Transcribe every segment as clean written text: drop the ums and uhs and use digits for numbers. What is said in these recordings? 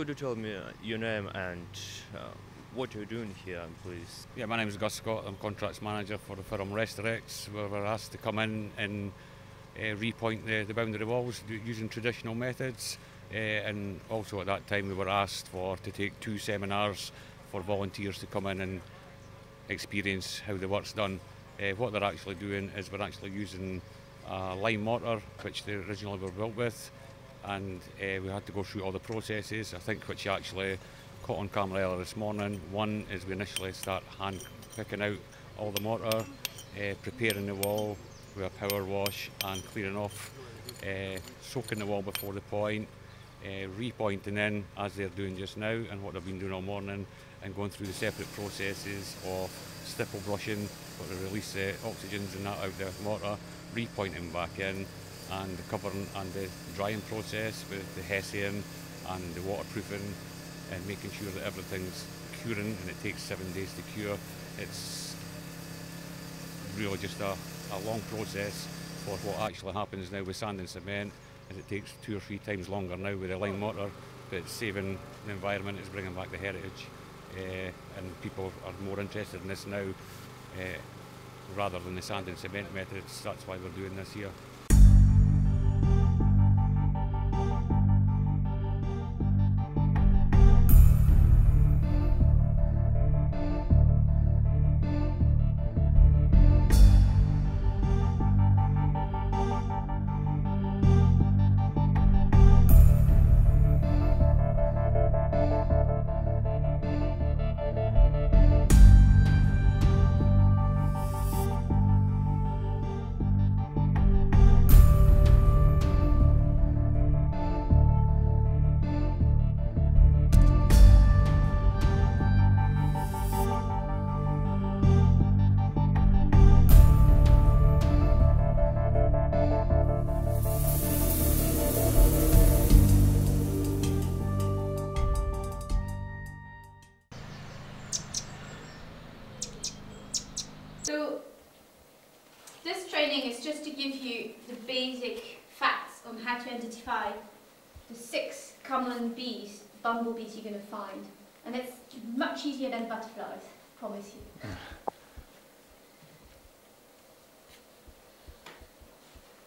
could you tell me your name and what you're doing here, please? Yeah, my name is Gus Scott. I'm contracts manager for the firm Restorex, where we're asked to come in and repoint the boundary walls using traditional methods. And also at that time we were asked to take 2 seminars for volunteers to come in and experience how the work's done. What they're actually doing is we're actually using lime mortar, which they originally were built with, and we had to go through all the processes, I think, which you actually caught on camera earlier this morning. One is we initially start hand picking out all the mortar, preparing the wall with a power wash and clearing off, soaking the wall before the point, repointing in as they're doing just now and what they've been doing all morning, and going through the separate processes of stipple brushing, to release the oxygens and that out of the mortar, repointing back in, and the covering and the drying process with the hessian and the waterproofing, and making sure that everything's curing, and it takes 7 days to cure. It's really just a long process for what actually happens now with sand and cement, as it takes 2 or 3 times longer now with the lime mortar, but it's saving the environment, it's bringing back the heritage, and people are more interested in this now rather than the sand and cement methods. That's why we're doing this here. So this training is just to give you the basic facts on how to identify the 6 common bees, bumblebees you're going to find. And it's much easier than butterflies, promise you.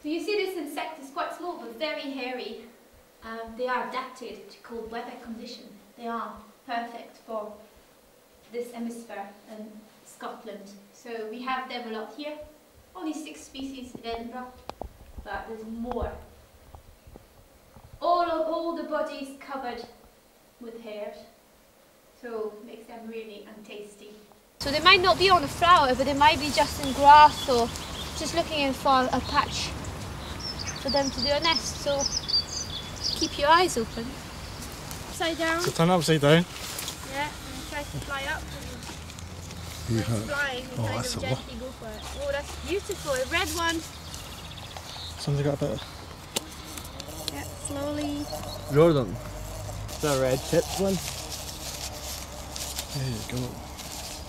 So you see this insect is quite small but very hairy. They are adapted to cold weather conditions. They are perfect for this hemisphere and Scotland. So we have developed here only 6 species in Edinburgh, but there's more. All the bodies covered with hairs, so it makes them really untasty. So they might not be on a flower, but they might be just in grass or just looking for a patch for them to do a nest. So keep your eyes open. Upside down. So turn upside down. Yeah, and try to fly up. Yeah. Flying, Oh, kind that's of a lot. gently go for it. Oh, that's beautiful. A red one. Something got a bit of... Yeah, slowly. Jordan, the red tipped one. There you go.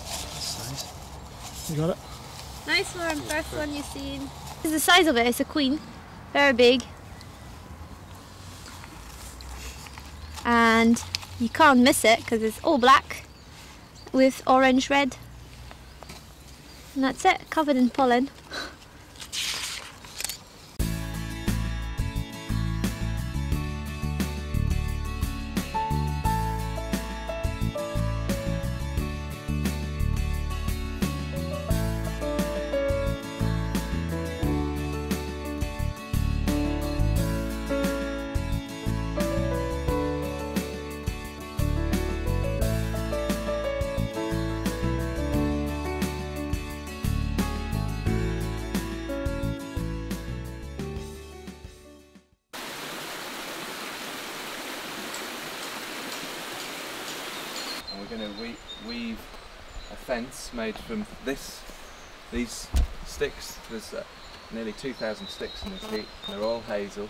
That's nice. You got it? Nice one, first one you've seen. This is the size of it. It's a queen. Very big. And you can't miss it because it's all black with orange red. And that's it, covered in pollen. We're going to weave a fence made from these sticks. There's nearly 2,000 sticks in this heap. They're all hazel,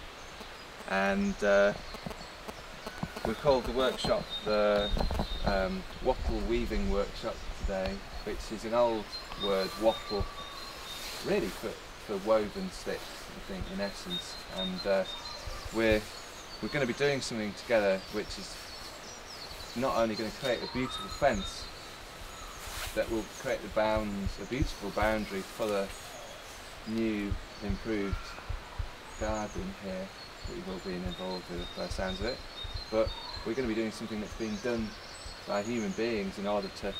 and we've called the workshop the wattle weaving workshop today, which is an old word, wattle, really for woven sticks, I think, in essence. And we're going to be doing something together which is not only going to create a beautiful fence that will create the bounds, a beautiful boundary for the new improved garden here that you've all been involved with by the sounds of it, but we're going to be doing something that's being done by human beings in order to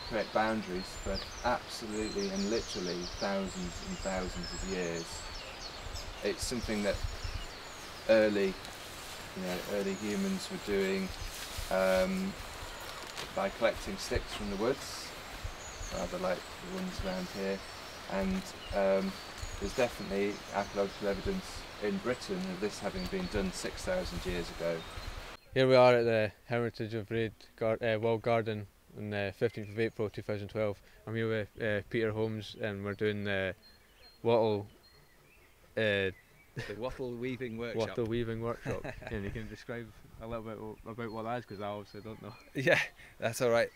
create boundaries for absolutely and literally thousands and thousands of years. It's something that early humans were doing by collecting sticks from the woods, rather like the ones around here, and there's definitely archaeological evidence in Britain of this having been done 6,000 years ago. Here we are at the Hermitage of Braid Walled Garden on the 15th of April 2012. I'm here with Peter Holmes and we're doing the wattle The wattle weaving workshop. wattle weaving workshop. And you can describe a little bit about what that is, because I obviously don't know. Yeah, that's all right.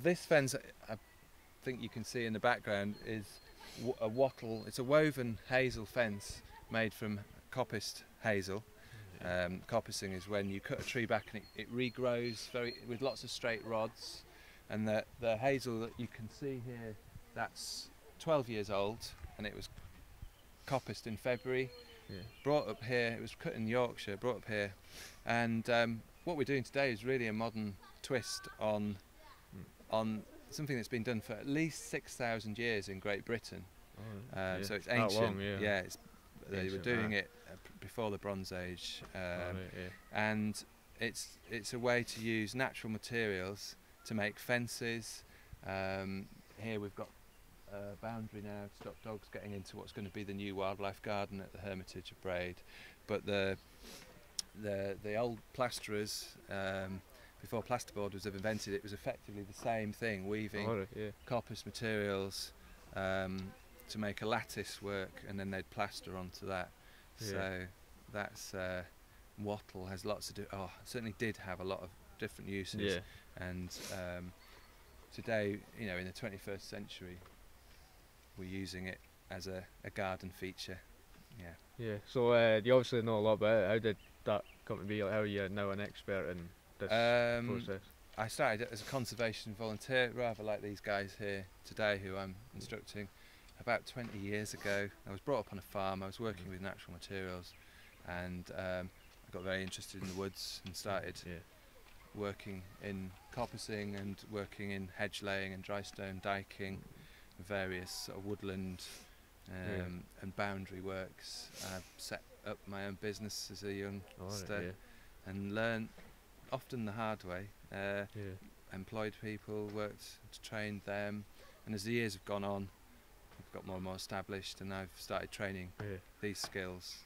This fence, I think you can see in the background, is a wattle. It's a woven hazel fence made from coppiced hazel. Coppicing is when you cut a tree back and it regrows with lots of straight rods, and the hazel that you can see here, that's 12 years old, and it was coppiced in February. Brought up here, it was cut in Yorkshire, brought up here, and what we're doing today is really a modern twist on something that's been done for at least 6,000 years in Great Britain. So it's ancient. Long, they were doing it before the Bronze Age, and it's a way to use natural materials to make fences. Here we've got a boundary now to stop dogs getting into what's going to be the new wildlife garden at the Hermitage of Braid. But the old plasterers, before plasterboard was invented, it was effectively the same thing, weaving coppice materials to make a lattice work, and then they'd plaster onto that. So that's wattle has lots of certainly did have a lot of different uses, and today, in the 21st century, we're using it as a garden feature. So you obviously know a lot about it. How did that come to be? Like, how are you now an expert in this process? I started as a conservation volunteer, rather like these guys here today who I'm instructing, about 20 years ago. I was brought up on a farm. I was working with natural materials, and I got very interested in the woods and started working in coppicing and working in hedge laying and dry stone diking, various sort of woodland and boundary works. I set up my own business as a youngster and learned, often the hard way, employed people, worked to train them, and as the years have gone on, I've got more and more established, and I've started training these skills